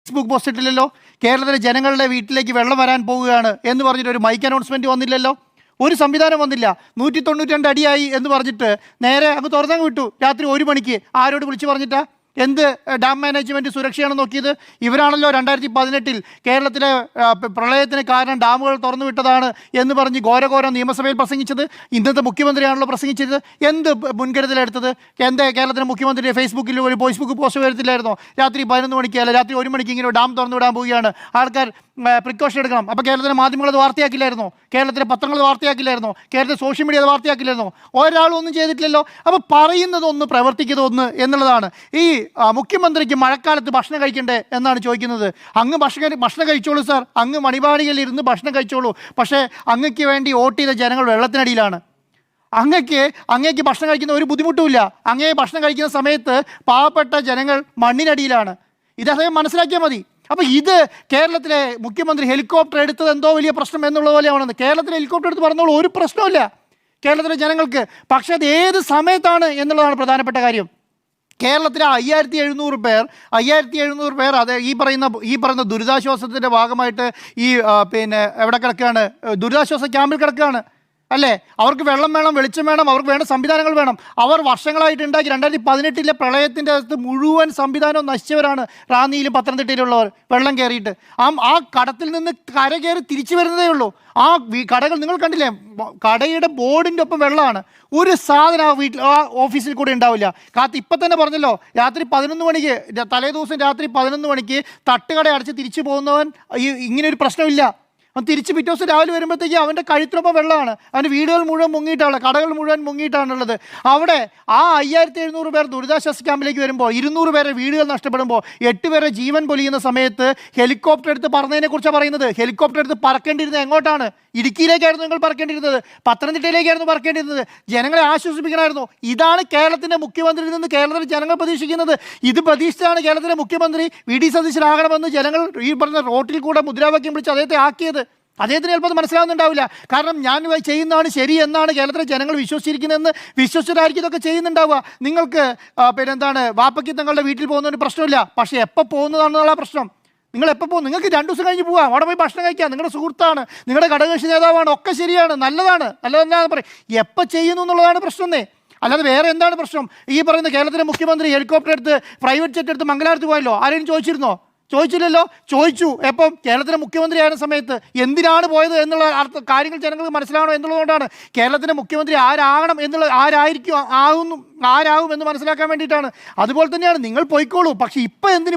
Facebook post ഇട്ടില്ലല്ലോ. കേരളത്തിലെ ജനങ്ങളുടെ വീട്ടിലേക്ക് വെള്ളം വരാൻ പോവുകയാണ് എന്ന് പറഞ്ഞിട്ട് ഒരു മൈക്ക് അനൗൺസ്മെൻറ്റ് വന്നില്ലല്ലോ. ഒരു സംവിധാനം വന്നില്ല. 192 അടിയായി എന്ന് പറഞ്ഞിട്ട് നേരെ അങ്ങ് തുറന്നങ്ങ് വിട്ടു. രാത്രി 1 മണിക്ക് ആരോട് വിളിച്ചു പറഞ്ഞിട്ടാ? എന്ത് ഡാം മാനേജ്മെൻറ്റ് സുരക്ഷയാണ് നോക്കിയത്? ഇവരാണല്ലോ 2018 കേരളത്തിലെ പ്രളയത്തിന് കാരണം ഡാമുകൾ തുറന്നു വിട്ടതാണ് എന്ന് പറഞ്ഞ് ഘോരഘോരം നിയമസഭയിൽ പ്രസംഗിച്ചത്. ഇന്നത്തെ മുഖ്യമന്ത്രിയാണല്ലോ പ്രസംഗിച്ചത്. എന്ത് മുൻകരുതലെടുത്തത്? എന്താ കേരളത്തിലെ മുഖ്യമന്ത്രി ഫേസ്ബുക്കിൽ ഒരു ഫേസ്ബുക്ക് പോസ്റ്റ് വരത്തില്ലായിരുന്നോ? രാത്രി 11 മണിക്ക് അല്ല രാത്രി 1 മണിക്ക് ഇങ്ങനെ ഡാം തുറന്നു വിടാൻ പോവുകയാണ്, ആൾക്കാർ പ്രിക്കോഷൻ എടുക്കണം. അപ്പോൾ കേരളത്തിലെ മാധ്യമങ്ങൾ അത് വാർത്തയാക്കില്ലായിരുന്നോ? കേരളത്തിലെ പത്രങ്ങൾ വാർത്തയാക്കില്ലായിരുന്നോ? കേരളത്തിലെ സോഷ്യൽ മീഡിയ അത് വാർത്തയാക്കില്ലായിരുന്നോ? ഒരാളും ഒന്നും ചെയ്തിട്ടില്ലല്ലോ. അപ്പോൾ പറയുന്നതൊന്ന് പ്രവർത്തിക്കുന്നതൊന്ന് എന്നുള്ളതാണ്. ഈ മുഖ്യമന്ത്രിക്ക് മഴക്കാലത്ത് ഭക്ഷണം കഴിക്കണ്ടേ എന്നാണ് ചോദിക്കുന്നത്. അങ്ങ് ഭക്ഷണം കഴിച്ചോളൂ സാർ, അങ്ങ് മണിപാടികളിൽ ഇരുന്ന് ഭക്ഷണം കഴിച്ചോളൂ. പക്ഷേ അങ്ങക്ക് വേണ്ടി വോട്ട് ചെയ്ത ജനങ്ങൾ വെള്ളത്തിനടിയിലാണ്. അങ്ങേക്ക് ഭക്ഷണം കഴിക്കുന്ന ഒരു ബുദ്ധിമുട്ടുമില്ല. അങ്ങേ ഭക്ഷണം കഴിക്കുന്ന സമയത്ത് പാവപ്പെട്ട ജനങ്ങൾ മണ്ണിനടിയിലാണ്. ഇത് അദ്ദേഹം മനസ്സിലാക്കിയാൽ മതി. അപ്പോൾ ഇത് കേരളത്തിലെ മുഖ്യമന്ത്രി ഹെലികോപ്റ്റർ എടുത്തത് എന്തോ വലിയ പ്രശ്നം എന്നുള്ള പോലെയാണെന്ന്. കേരളത്തിലെ ഹെലികോപ്റ്റർ എടുത്ത് പറഞ്ഞോളൂ, ഒരു പ്രശ്നമില്ല കേരളത്തിലെ ജനങ്ങൾക്ക്. പക്ഷേ അത് ഏത് സമയത്താണ് എന്നുള്ളതാണ് പ്രധാനപ്പെട്ട കാര്യം. കേരളത്തിലെ 5700 പേർ അത് ഈ പറയുന്ന ദുരിതാശ്വാസത്തിൻ്റെ ഭാഗമായിട്ട് എവിടെ കിടക്കുകയാണ്? ദുരിതാശ്വാസ ക്യാമ്പിൽ കിടക്കുകയാണ് അല്ലേ? അവർക്ക് വെള്ളം വേണം, വെളിച്ചം വേണം, അവർക്ക് വേണ്ട സംവിധാനങ്ങൾ വേണം. അവർ വർഷങ്ങളായിട്ട് ഉണ്ടാക്കി 2018 പ്രളയത്തിൻ്റെ അകത്ത് മുഴുവൻ സംവിധാനവും നശിച്ചവരാണ് റാന്നിയിലും പത്തനംതിട്ടയിലുള്ളവർ. വെള്ളം കയറിയിട്ട് ആ കടത്തിൽ നിന്ന് കര കയറി തിരിച്ചു വരുന്നതേ ഉള്ളൂ. ആ കടകൾ നിങ്ങൾ കണ്ടില്ലേ? കടയുടെ ബോർഡിൻ്റെ ഒപ്പം വെള്ളമാണ്. ഒരു സാധനം ആ ഓഫീസിൽ കൂടെ ഉണ്ടാവില്ല. ഇപ്പം തന്നെ പറഞ്ഞല്ലോ, രാത്രി 11 മണിക്ക് തലേദിവസം രാത്രി 11 മണിക്ക് തട്ടുകട അടച്ച് തിരിച്ചു പോകുന്നവൻ ഇങ്ങനെയൊരു പ്രശ്നമില്ല. അവൻ തിരിച്ച് പിറ്റേ ദിവസം രാവിലെ വരുമ്പോഴത്തേക്ക് അവൻ്റെ കഴുത്തിനൊപ്പം വെള്ളമാണ്. അവൻ്റെ വീടുകൾ മുഴുവൻ മുങ്ങിയിട്ടാണ്, കടകൾ മുഴുവൻ മുങ്ങിയിട്ടാണുള്ളത്. അവിടെ ആ 5700 പേർ ദുരിതാശ്വാസ ക്യാമ്പിലേക്ക് വരുമ്പോൾ 200 പേരെ വീടുകൾ നഷ്ടപ്പെടുമ്പോൾ 8 പേരെ ജീവൻ പൊലിയുന്ന സമയത്ത് ഹെലികോപ്റ്റർ എടുത്ത് പറന്നതിനെക്കുറിച്ചാണ് പറയുന്നത്. ഹെലികോപ്റ്റർ എടുത്ത് പറക്കേണ്ടിരുന്നത് എങ്ങോട്ടാണ്? ഇടുക്കിയിലേക്കായിരുന്നു നിങ്ങൾ പറക്കേണ്ടിരുന്നത്, പത്തനംതിട്ടയിലേക്കായിരുന്നു പറക്കേണ്ടിരുന്നത്. ജനങ്ങളെ ആശ്വസിപ്പിക്കണമായിരുന്നു. ഇതാണ് കേരളത്തിൻ്റെ മുഖ്യമന്ത്രിയിൽ നിന്ന് കേരളത്തിലെ ജനങ്ങൾ പ്രതീക്ഷിക്കുന്നത്. ഇത് പ്രതീക്ഷിച്ചാണ് കേരളത്തിലെ മുഖ്യമന്ത്രി വി ഡി സതീശനാകണമെന്ന് ജനങ്ങൾ ഈ പറഞ്ഞ റോട്ടിൽ കൂടെ മുദ്രാവാക്യം വിളിച്ച് അദ്ദേഹത്തെ ആക്കിയത്. അദ്ദേഹത്തിന് ചിലപ്പോൾ അത് മനസ്സിലാവുന്നുണ്ടാവില്ല. കാരണം ഞാൻ ചെയ്യുന്നതാണ് ശരി എന്നാണ് കേരളത്തിലെ ജനങ്ങൾ വിശ്വസിച്ചിരിക്കുന്നതെന്ന് വിശ്വസിച്ചിട്ടായിരിക്കും ഇതൊക്കെ ചെയ്യുന്നുണ്ടാവുക. നിങ്ങൾക്ക് വാപ്പയ്ക്ക് തങ്ങളുടെ വീട്ടിൽ പോകുന്നതിന് പ്രശ്നമില്ല. പക്ഷേ എപ്പോൾ പോകുന്നതാണെന്നുള്ള പ്രശ്നം. നിങ്ങൾ എപ്പോൾ പോകും? നിങ്ങൾക്ക് 2 ദിവസം കഴിഞ്ഞ് പോകാം, അവിടെ പോയി ഭക്ഷണം കഴിക്കാം. നിങ്ങളുടെ സുഹൃത്താണ്, നിങ്ങളുടെ ഘടകകക്ഷി നേതാവാണ്, ഒക്കെ ശരിയാണ്, നല്ലതല്ലാന്ന് പറയും. എപ്പോൾ ചെയ്യുന്നു എന്നുള്ളതാണ് പ്രശ്നമേ. അല്ലാതെ വേറെ എന്താണ് പ്രശ്നം? ഈ പറയുന്ന കേരളത്തിലെ മുഖ്യമന്ത്രി ഹെലികോപ്റ്റർ എടുത്ത് പ്രൈവറ്റ് ജെറ്റ് എടുത്ത് മംഗലാപുരത്ത് പോയല്ലോ. ആരെങ്കിലും ചോദിച്ചിരുന്നോ? ചോദിച്ചില്ലല്ലോ. ചോദിച്ചു എപ്പം? കേരളത്തിലെ മുഖ്യമന്ത്രിയായ സമയത്ത്. എന്തിനാണ് പോയത് എന്നുള്ള കാര്യങ്ങൾ ജനങ്ങൾക്ക് മനസ്സിലാവണം എന്നുള്ളതുകൊണ്ടാണ്. കേരളത്തിലെ മുഖ്യമന്ത്രി ആരാകണം എന്നുള്ള ആരാകും എന്ന് മനസ്സിലാക്കാൻ വേണ്ടിയിട്ടാണ്. അതുപോലെ തന്നെയാണ് നിങ്ങൾ പോയിക്കോളൂ. പക്ഷേ ഇപ്പം എന്തിന്